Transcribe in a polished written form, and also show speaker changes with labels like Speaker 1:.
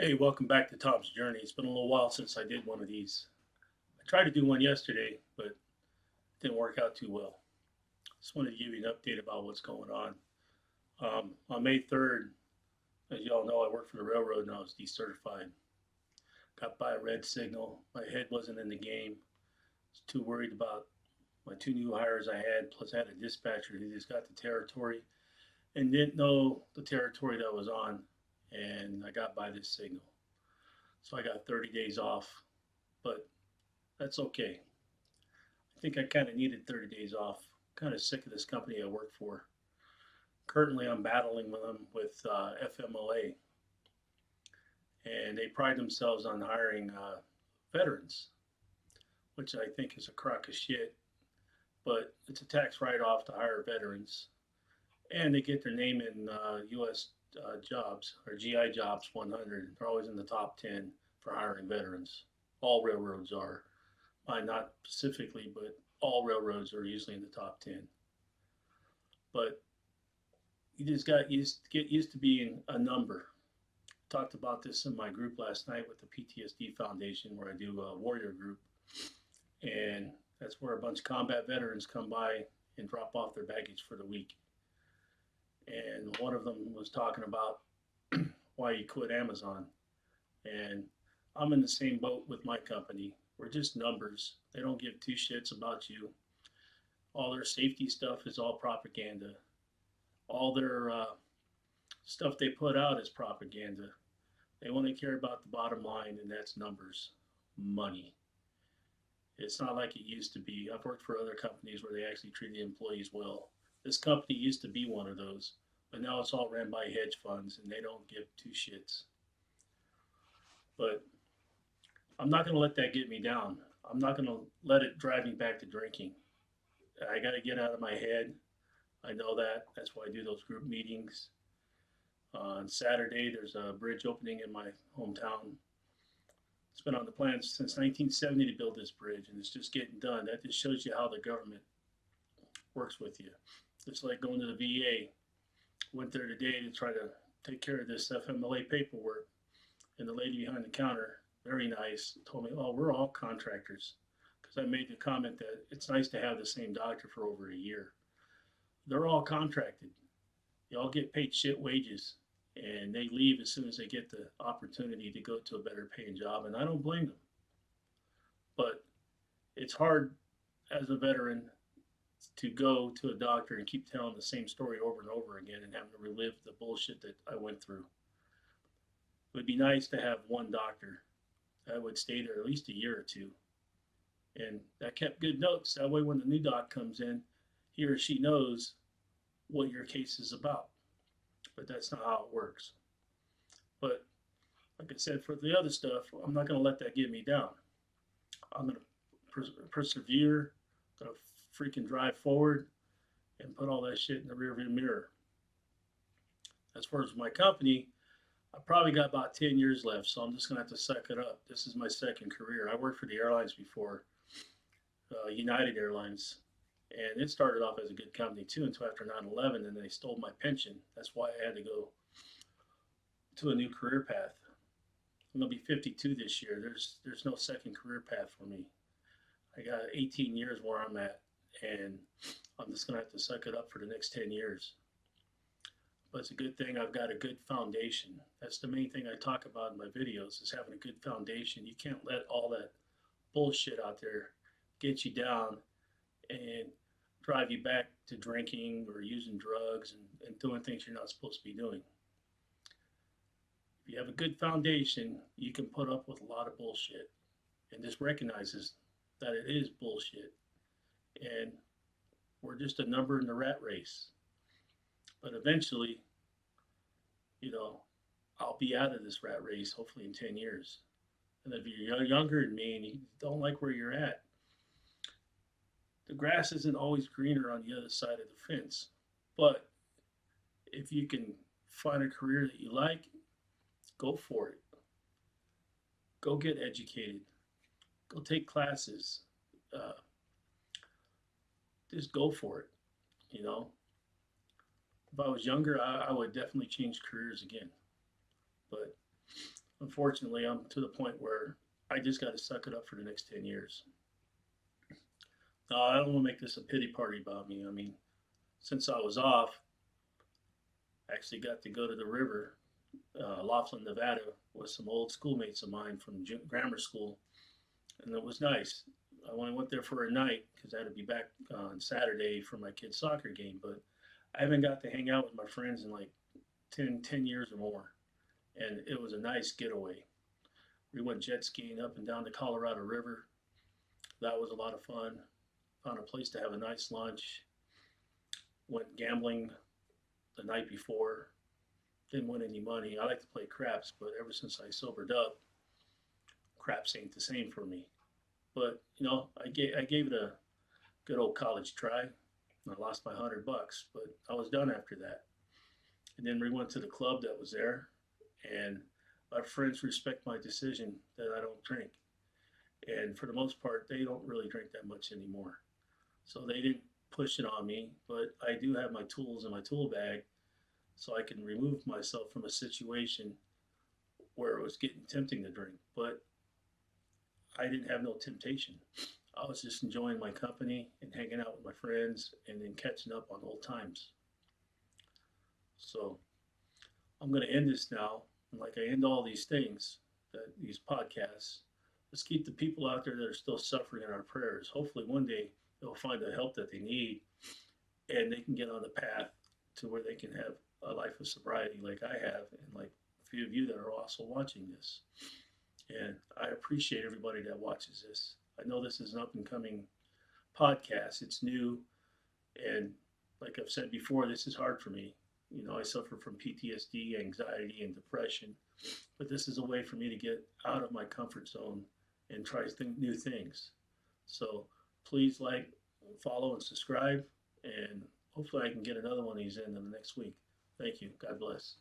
Speaker 1: Hey, welcome back to Tom's Journey. It's been a little while since I did one of these. I tried to do one yesterday, but it didn't work out too well. Just wanted to give you an update about what's going on. On May 3rd, as you all know, I worked for the railroad and I was decertified. Got by a red signal. My head wasn't in the game. I was too worried about my two new hires I had, plus I had a dispatcher who just got the territory and didn't know the territory that I was on. And I got by this signal. So I got 30 days off, but that's okay. I think I kind of needed 30 days off. Kind of sick of this company I work for. Currently, I'm battling with them with FMLA, and they pride themselves on hiring veterans, which I think is a crock of shit. But it's a tax write-off to hire veterans, and they get their name in U.S. Jobs or GI Jobs 100. They're always in the top 10 for hiring veterans. All railroads are. Mine not specifically, but all railroads are usually in the top 10. But you just got used get used to being a number. Talked about this in my group last night with the PTSD Foundation, where I do a warrior group, and that's where a bunch of combat veterans come by and drop off their baggage for the week. And one of them was talking about why he quit Amazon, and I'm in the same boat with my company. We're just numbers. They don't give two shits about you. All their safety stuff is all propaganda. All their stuff they put out is propaganda. They only care about the bottom line, and that's numbers, money. It's not like it used to be. I've worked for other companies where they actually treat the employees well. This company used to be one of those, but now it's all ran by hedge funds, and they don't give two shits. But I'm not going to let that get me down. I'm not going to let it drive me back to drinking. I got to get out of my head. I know that. That's why I do those group meetings. On Saturday, there's a bridge opening in my hometown. It's been on the plan since 1970 to build this bridge, and it's just getting done. That just shows you how the government works with you. It's like going to the VA. Went there today to try to take care of this FMLA paperwork, and the lady behind the counter, very nice, told me, "Oh, we're all contractors," because I made the comment that it's nice to have the same doctor for over a year. They're all contracted. They all get paid shit wages, and they leave as soon as they get the opportunity to go to a better paying job, and I don't blame them. But it's hard as a veteran to go to a doctor and keep telling the same story over and over again and having to relive the bullshit that I went through. It would be nice to have one doctor that would stay there at least a year or two, and that kept good notes. That way, when the new doc comes in, he or she knows what your case is about. But that's not how it works. But like I said, for the other stuff, I'm not going to let that get me down. I'm going to persevere, going to freaking drive forward and put all that shit in the rearview mirror. As far as my company, I probably got about 10 years left, so I'm just going to have to suck it up. This is my second career. I worked for the airlines before, United Airlines, and it started off as a good company too until after 9/11, and they stole my pension. That's why I had to go to a new career path. I'm gonna be 52 this year. There's no second career path for me. I got 18 years where I'm at, and I'm just gonna have to suck it up for the next 10 years. But it's a good thing I've got a good foundation. That's the main thing I talk about in my videos, is having a good foundation. You can't let all that bullshit out there get you down and drive you back to drinking or using drugs and doing things you're not supposed to be doing. If you have a good foundation, you can put up with a lot of bullshit and just recognizes that it is bullshit. And we're just a number in the rat race. But eventually, you know, I'll be out of this rat race hopefully in 10 years. And if you're younger than me and you don't like where you're at, the grass isn't always greener on the other side of the fence. But if you can find a career that you like, go for it. Go get educated. Go take classes. Uh, just go for it. You know, if I was younger, I would definitely change careers again. But unfortunately, I'm to the point where I just got to suck it up for the next 10 years. Now, I don't want to make this a pity party about me. I mean, since I was off, I actually got to go to the river, Laughlin, Nevada, with some old schoolmates of mine from grammar school, and it was nice. I only went there for a night because I had to be back on Saturday for my kid's soccer game, but I haven't got to hang out with my friends in like 10 years or more, and it was a nice getaway. We went jet skiing up and down the Colorado River. That was a lot of fun. Found a place to have a nice lunch. Went gambling the night before. Didn't win any money. I like to play craps, but ever since I sobered up, craps ain't the same for me. But I gave it a good old college try. I lost my $100, but I was done after that. And then we went to the club that was there, and my friends respect my decision that I don't drink. And for the most part, they don't really drink that much anymore. So they didn't push it on me, but I do have my tools in my tool bag so I can remove myself from a situation where it was getting tempting to drink. But I didn't have no temptation. I was just enjoying my company and hanging out with my friends and then catching up on old times. So I'm going to end this now. And like I end all these things, these podcasts, let's keep the people out there that are still suffering in our prayers. Hopefully one day they'll find the help that they need and they can get on the path to where they can have a life of sobriety like I have and like a few of you that are also watching this. And I appreciate everybody that watches this. I know this is an up and coming podcast. It's new. And like I've said before, this is hard for me. I suffer from PTSD, anxiety, and depression. But this is a way for me to get out of my comfort zone and try new things. So please like, follow, and subscribe. And hopefully I can get another one of these in the next week. Thank you. God bless.